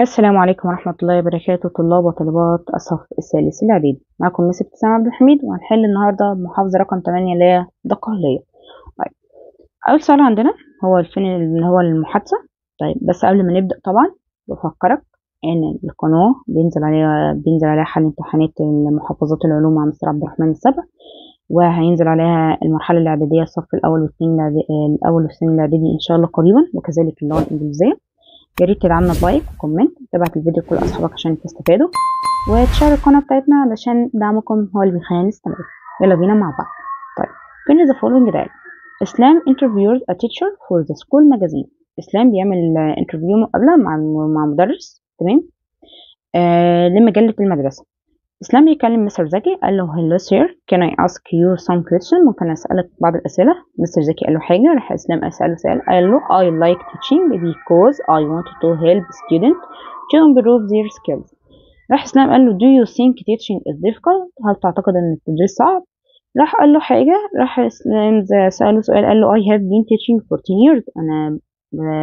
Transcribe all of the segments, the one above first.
السلام عليكم ورحمة الله وبركاته، طلاب وطالبات الصف الثالث الإعدادي. معكم مس ابتسام عبد الحميد، وهنحل النهاردة محافظة رقم 8 اللي هي الدقهلية. طيب، أول سؤال عندنا هو الفين اللي هو المحادثة. طيب، بس قبل ما نبدأ طبعا بفكرك إن القناة بينزل عليها حل امتحانات المحافظات العلوم مع مستر عبد الرحمن السبع، وهينزل عليها المرحلة الإعدادية الصف الأول والثاني الإعدادي إن شاء الله قريبا، وكذلك اللغة الإنجليزية. يا ريت تدعمنا بلايك وكومنت، تبعت الفيديو لكل اصحابك عشان تستفادوا، وتشارك القناه بتاعتنا علشان دعمكم هو اللي بيخلينا نستمر. يلا بينا مع بعض. طيب، فين the following dialogue. اسلام interviews a teacher for the school magazine. اسلام بيعمل انترفيو مقابله مع مدرس، تمام، لمجله المدرسه. اسلام بيكلم مستر زكي، قال له hello sir, can I ask you some question؟ ممكن اسالك بعض الاسئله. مستر زكي قال له حاجه، راح اسلام اساله سؤال، قال له I like teaching because I want to help students to improve their skills. راح اسلام قال له do you think teaching is difficult؟ هل تعتقد ان التدريس صعب؟ راح قال له حاجه، راح اسلام ساله سؤال، قال له I have been teaching for 10 years، انا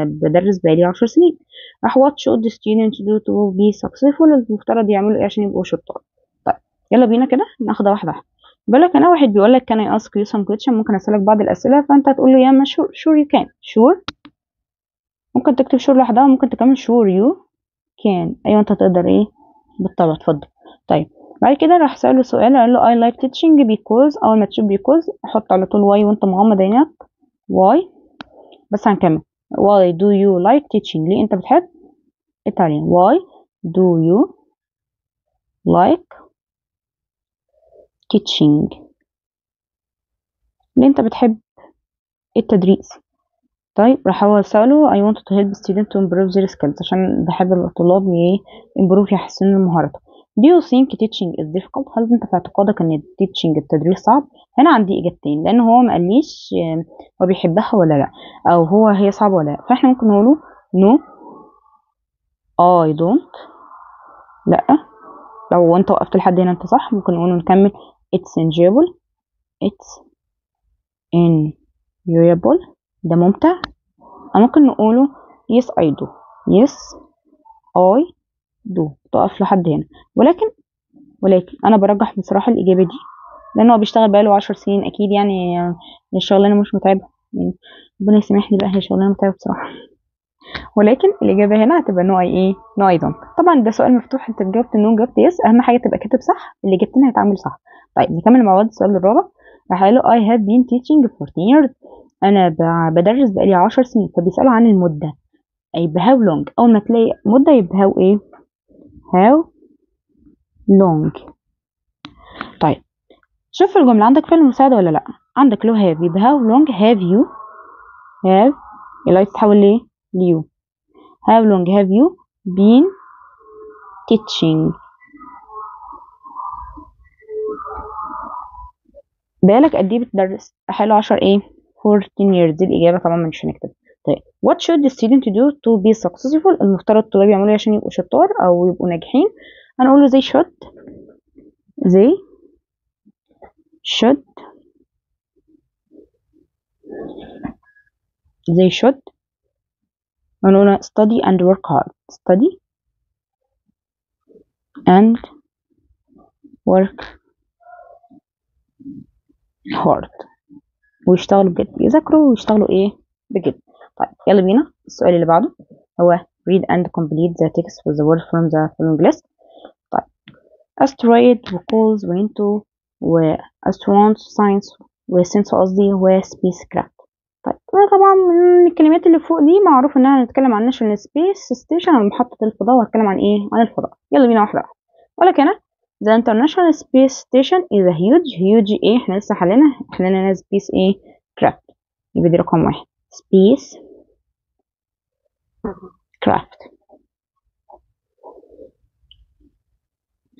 بدرس بقالي 10 سنين. راح what should the students do to be successful؟ المفترض يعملوا ايه عشان يبقوا شطار؟ طيب، يلا بينا كده ناخدها واحده واحده. بيقول لك انا واحد بيقول لك can I ask you some question؟ ممكن اسالك بعض الاسئله، فانت هتقول له يا اما sure you can. sure ممكن تكتب sure لوحدها، وممكن تكمل sure you can. ايوه انت تقدر، ايه بالطبع، اتفضل. طيب، بعد كده راح سأله سؤال، قال له I like teaching because. اول ما تشوف because حط على طول why وانت مغمض عينك. why، بس هنكمل. why do you like teaching؟ ليه انت بتحب التعليم؟ why do you like teaching؟ ليه انت بتحب التدريس؟ طيب، راح هو سأله I want to help students to improve their skills، عشان بحب الطلاب improve يحسنوا مهاراتهم. Do you think teaching is difficult؟ هل انت في اعتقادك ان teaching التدريس صعب؟ هنا عندي اجابتين، لان هو ما قاليش هو بيحبها ولا لا، او هي صعبة ولا لا. فاحنا ممكن نقوله no I don't، لا. لو انت وقفت لحد هنا انت صح. ممكن نقوله نكمل it's enjoyable، it's enjoyable، ده ممتع. أو ممكن نقوله yes I do، yes I do، تقف لحد هنا. ولكن أنا برجح بصراحة الإجابة دي، لأنه هو بيشتغل بقاله 10 سنين أكيد، يعني الشغلانة مش متعبة. يعني ربنا يسامحني بقى، هي شغلانة متعبة بصراحة. ولكن الإجابة هنا هتبقى no I إيه no I don't. طبعا ده سؤال مفتوح، أنت جاوبت no جاوبت yes، أهم حاجة تبقى كاتب صح، اللي جبتنا هيتعامل صح. طيب، نكمل مع بعض السؤال الرابع. راح قال له I have been teaching for 10 years، أنا بدرس بقالي 10 سنين. فبيسأله عن المدة، يبقى how long. اول ما تلاقي مدة يبقى how ايه how long. طيب، شوف الجملة، عندك فعل مساعدة ولا لا؟ عندك له have، يبقى how long have you have اللي تتحول ليه ليو. how long have you been teaching؟ بالك قد ايه بتدرس؟ حلو 10 ايه 14 years، دي الإجابة طبعا مش هنكتب. طيب، what should the student do to be successful؟ المفترض الطلاب يعملوا ايه عشان يبقوا شطار او يبقوا ناجحين؟ هنقول له they should هنقول study and work hard. study and work hard، ويشتغلوا بجد، يذاكروا ويشتغلوا ايه بجد. طيب، يلا بينا السؤال اللي بعده، هو read and complete the text with the word from the following list. طيب، asteroid وcalls وinto وastronaut science وسنس قصدي وسبيس كرافت. طيب، طبعا من الكلمات اللي فوق دي معروف انها هنتكلم عن national space station او محطة الفضاء، وهتكلم عن ايه عن الفضاء. يلا بينا واحدة واحدة. ولكن هنا the international space station is a huge ايه، احنا لسه حلينا space ايه craft، يبقى دي رقم واحد space craft.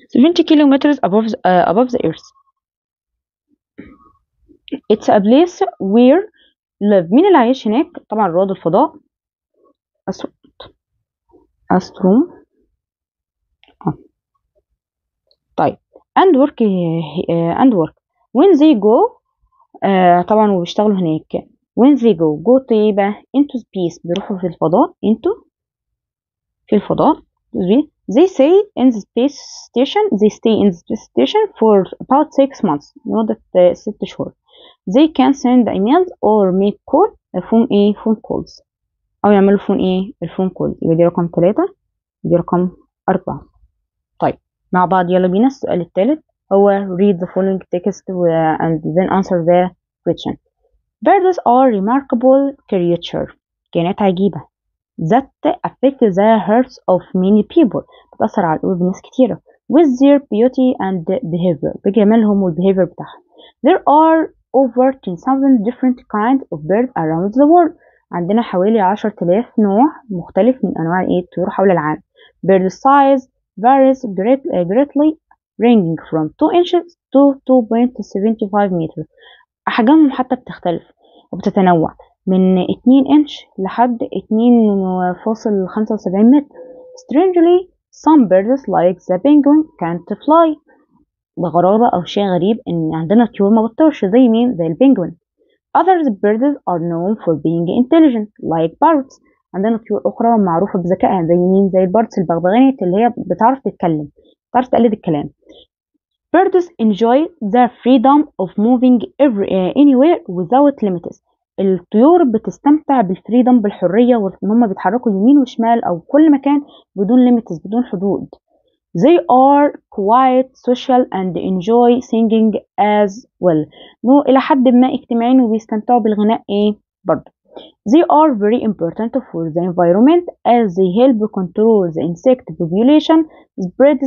70 kilometers above the earth. It's a place where live. مين اللي عايش هناك؟ طبعا رواد الفضاء، أستروم. طيب، and work when they go. طبعا وبيشتغلوا هناك when they go طيبة into space، بيروحوا في الفضاء في الفضاء. They stay in the space station for about 6 months لمدة 6 شهور. They can send emails or make call phone calls أو يعملوا الفون كول. يبقى دي رقم 3 دي رقم 4. طيب مع بعض يلا بينا السؤال الثالث هو read the following text and then answer the question. Birds are remarkable creatures كائنات عجيبة that affect the hearts of many people بتأثر على قلوب ناس كتيرة with their beauty and behavior بجمالهم والbehavior بتاعهم. There are over 10,000 different kinds of birds around the world. عندنا حوالي 10,000 نوع مختلف من أنواع الطيور حول العالم. Bird size varies greatly ranging from 2 inches to 2.75 meters. أحجامهم حتى بتختلف وبتتنوع من 2 إنش لحد 2.75 متر. Strangely, some birds like the penguin can't fly. بغرابة أو شيء غريب إن عندنا طيور ما بتطيرش زي مين؟ زي البنجوين. Other birds are known for being intelligent like parrots. عندنا طيور أخرى معروفة بذكائها زي مين؟ زي البارتس البغبغانات اللي هي بتعرف تتكلم، بتعرف تقلد الكلام. Birds enjoy the freedom of moving anywhere without limits. الطيور بتستمتع بالفريدم بالحرية وإن هم بيتحركوا يمين وشمال أو كل مكان بدون limits بدون حدود. They are quite social and enjoy singing as well. إلى حد ما اجتماعيين وبيستمتعوا بالغناء برضه. They are very important for the environment as they help control the insect population, spread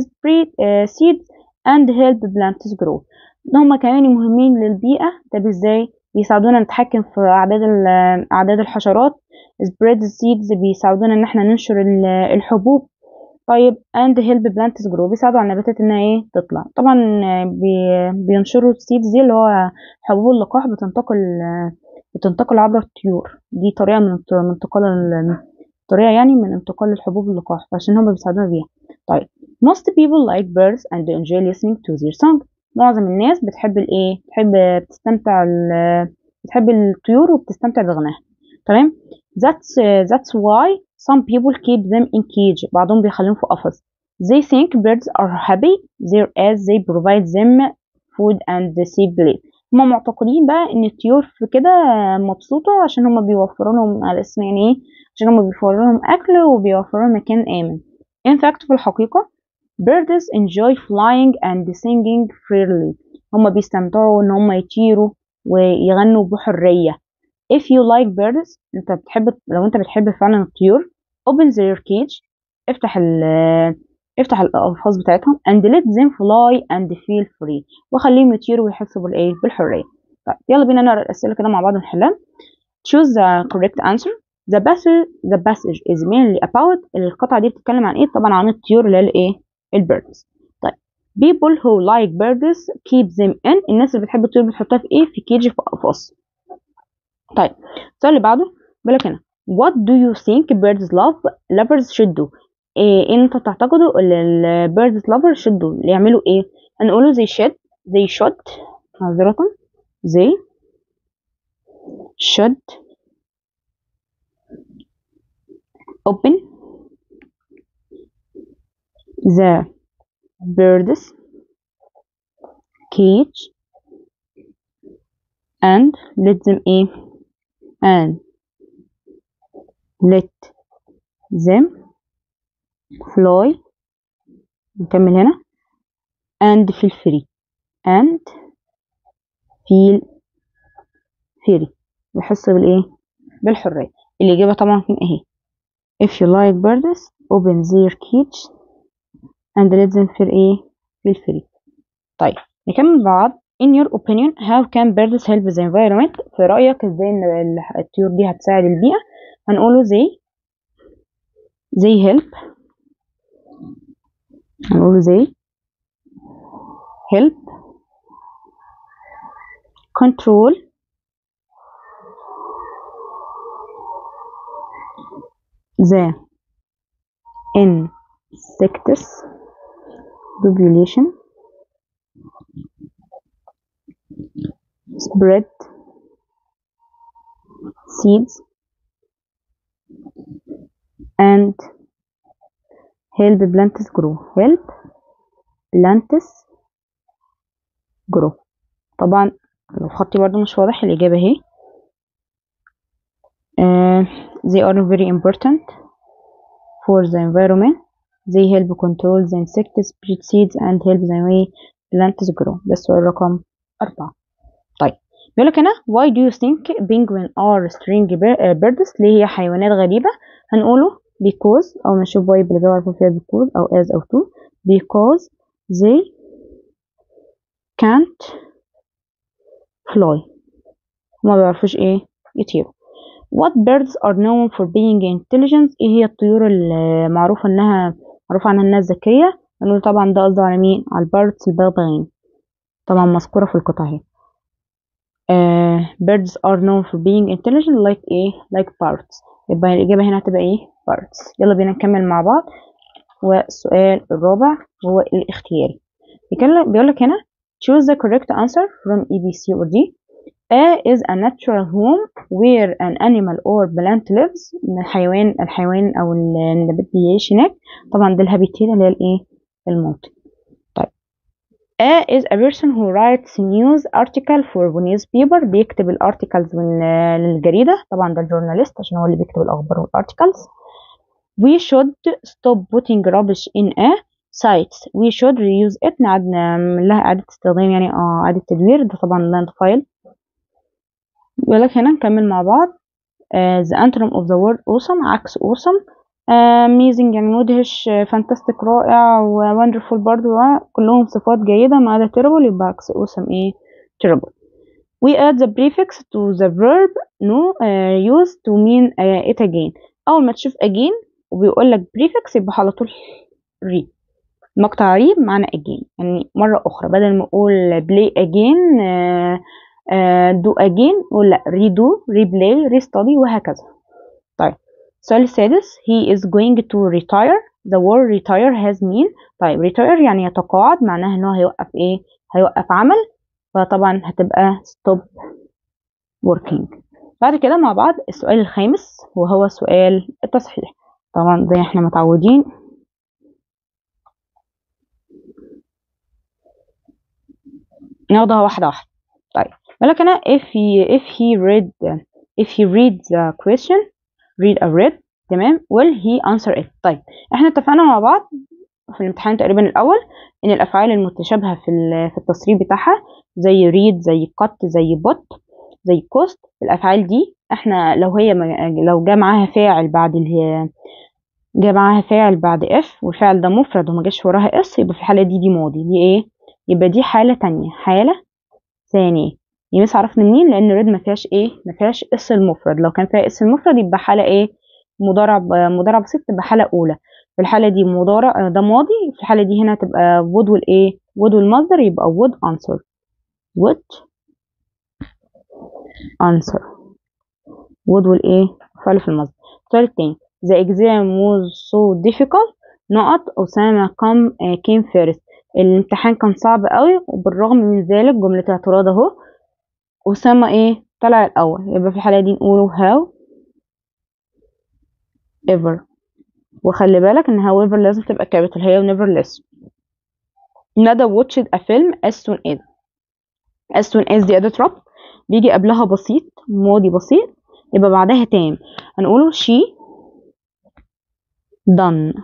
seeds and help plants grow. هم كمان مهمين للبيئة. طب ازاي؟ بيساعدونا نتحكم في أعداد الحشرات. spread seeds بيساعدونا إن احنا ننشر الحبوب. طيب and help plants grow بيساعدوا على النباتات إنها تطلع. طبعا بينشروا السيدز دي اللي هو حبوب اللقاح بتنتقل عبر الطيور. دي طريقة من طريقة يعني من انتقال الحبوب اللقاح فعشان هم بيساعدونا بيها. طيب most people like birds and enjoy listening to their song. معظم الناس بتحب بتحب الطيور وبتستمتع بغناها. تمام. That's why some people keep them in cage. بعضهم بيخليهم في قفص. They think birds are happy there as they provide them food and safe place. هما معتقدين بقى ان الطيور في كده مبسوطة عشان هما بيوفروا لهم على اسم عشان هما بيوفروا لهم اكل وبيوفروا لهم مكان امن. In fact في الحقيقة birds enjoy flying and singing freely. هما بيستمتعوا ان هما يطيروا ويغنوا بحرية. If you like birds لو انت بتحب فعلا الطيور open their cage افتح القفص بتاعتهم and let them fly and feel free وخليهم يطيروا ويحسوا بالحرية. طيب يلا بينا نقرا الأسئلة كده مع بعض ونحلها. choose the correct answer. the passage is mainly about القطعة دي بتتكلم عن طبعا عن الطيور اللي هي البيردز. طيب people who like birds keep them in. الناس اللي بتحب الطيور بتحطها في كيج في قفص. طيب السؤال اللي بعده بيقول لك هنا what do you think lovers should do. انت تعتقدوا ان البيردز lovers should do يعملوا هنقوله they should معذرة they should open the birds cage and let them fly. نكمل هنا and feel free بيحس بالحرية. الإجابة طبعا هنا اهي if you like birds open their cage and let them feel free. طيب نكمل بعض. in your opinion how can birds help the environment. في رأيك ازاي ان الطيور دي هتساعد البيئة. هنقوله they help control the insects population, spread seeds and help plants grow. help plants grow. طبعا لو خطي برضو مش واضح الإجابة اهي. they are very important for the environment. they help control the insects, spread seeds and help the way plants grow. ده السؤال رقم 4. طيب بيقولك هنا why do you think penguin are strange birds؟ ليه هي حيوانات غريبة؟ هنقوله because، أو نشوف why بالإجابة على طول فيها because أو as أو to. because they can't fly، هما بيعرفوش ايه يطيروا. what birds are known for being intelligent؟ ايه هي الطيور اللي معروف عنها انها ذكية؟ هنقول طبعا ده قصده على مين؟ على الباردز، البغبغان، طبعا مذكورة في القطعة اهي. birds are known for being intelligent like ايه؟ like birds. يبقى الإجابة هنا هتبقى ايه؟ birds. يلا بينا نكمل مع بعض. والسؤال الرابع هو الاختياري. بيقولك هنا choose the correct answer from A, B, C or D. A is a natural home where an animal or plant lives. الحيوان أو النبات بيعيش هناك. طبعا ده الهابيتات اللي هي الايه؟ الموطن. طيب A is a person who writes news article for newspaper. بيكتب الارتكلز للجريدة. طبعا ده الجورناليست عشان هو اللي بيكتب الأخبار والارتكلز. We should stop putting rubbish in a sites. We should reuse it. نعمل لها إعادة استخدام، يعني إعادة تدوير. ده طبعا landfill. بيقولك هنا نكمل مع بعض. the antonym of the word awesome عكس awesome. amazing يعني مدهش، fantastic رائع، و wonderful برضو كلهم صفات جيدة ما عدا terrible، يبقى عكس awesome ايه؟ terrible. we add the prefix to the verb no used to mean it again. أول ما تشوف again وبيقولك prefix يبقى على طول re. مقطع re معنى again، يعني مرة أخرى، بدل ما أقول play again do again قول لأ redo replay restudy وهكذا. طيب السؤال السادس he is going to retire. the word retire has mean. طيب retire يعني يتقاعد، معناها إنه هيوقف إيه؟ هيوقف عمل، فطبعا هتبقى stop working. بعد كده مع بعض السؤال الخامس وهو سؤال التصحيح. طبعا زي احنا متعودين ناخدها واحدة واحدة. طيب بقولك أنا if he read the question read a read تمام will he answer it. طيب احنا اتفقنا مع بعض في الامتحان تقريبا الأول إن الأفعال المتشابهة في التصريف بتاعها زي read زي cut زي put زي cost. الأفعال دي احنا لو جاء معاها فاعل بعد if والفعل ده مفرد وما جاش وراها اس، يبقى في الحالة دي ماضي. دي ايه؟ يبقى دي حالة تانية، حالة ثانية. مش عرفنا منين؟ لأن ريد ما فيهاش اس المفرد. لو كان فيها اس المفرد يبقى حالة ايه؟ مضارع بسيط، تبقى حالة أولى. في الحالة دي مضارع ده ماضي. في الحالة دي هنا تبقى would والايه؟ would والمصدر يبقى would answer would والايه؟ فعل في المصدر. السؤال التاني the exam was so difficult أسامة came first. الامتحان كان صعب قوي وبالرغم من ذلك جملة اعتراض اهو أسامة ايه؟ طلع الأول. يبقى في الحالة دي نقوله how ever. وخلي بالك ان however لازم تبقى capital هي و nevertheless. ندى watched a film as soon as دي أداة ربط بيجي قبلها بسيط، ماضي بسيط، يبقى بعدها تام. هنقوله she done.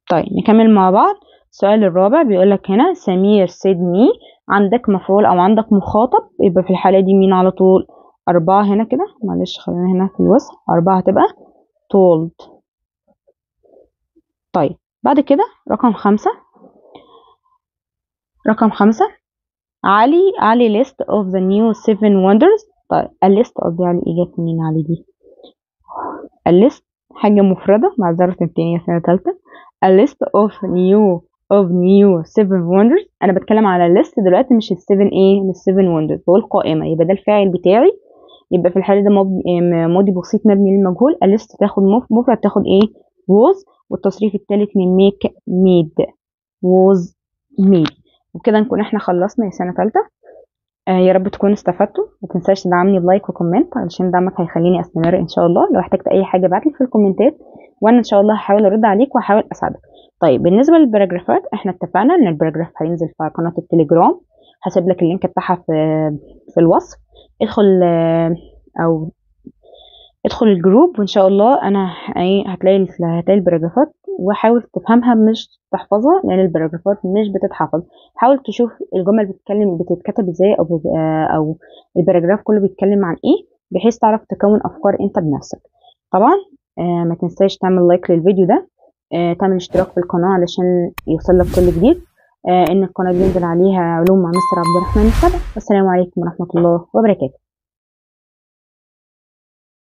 طيب نكمل مع بعض. السؤال الرابع بيقولك هنا سمير said me. عندك مفعول أو عندك مخاطب، يبقى في الحالة دي مين على طول؟ 4 هنا كده، معلش خلينا هنا في الوسط. 4 هتبقى told. طيب بعد كده رقم 5 علي list of the new 7 wonders. طيب الليست قصدي علي إجابة مين علي دي؟ الليست حاجة مفردة معذرة تانية سنة تالتة. a list of new 7 wonders. أنا بتكلم على الليست دلوقتي مش ال7 ايه؟ مش 7 wonders، هو القائمة. يبقى ده الفاعل بتاعي، يبقى في الحالة ده ماضي بسيط مبني للمجهول. الليست تاخد مفرد تاخد ايه؟ was. والتصريف الثالث من make made was made. وبكده نكون احنا خلصنا يا سنة تالتة. يا رب تكونوا استفدتوا. ما تنساش تدعمني بلايك وكومنت علشان دعمك هيخليني استمر ان شاء الله. لو احتجت اي حاجه ابعتلي في الكومنتات وانا ان شاء الله هحاول ارد عليك وهحاول اساعدك. طيب بالنسبه للباراجرافات احنا اتفقنا ان الباراجراف هينزل في قناه التليجرام. هسيب لك اللينك بتاعها في الوصف. ادخل او ادخل الجروب وان شاء الله انا هتلاقي الباراجرافات، وحاول تفهمها مش تحفظها لان الباراجرافات مش بتتحفظ. حاول تشوف الجمل بتتكتب ازاي او الباراجراف كله بيتكلم عن ايه بحيث تعرف تكون افكار انت بنفسك. طبعا ما تنساش تعمل لايك للفيديو ده، تعمل اشتراك في القناة علشان يوصلك كل جديد. ان القناة بينزل عليها علوم مع مستر عبد الرحمن السبع. والسلام عليكم ورحمة الله وبركاته.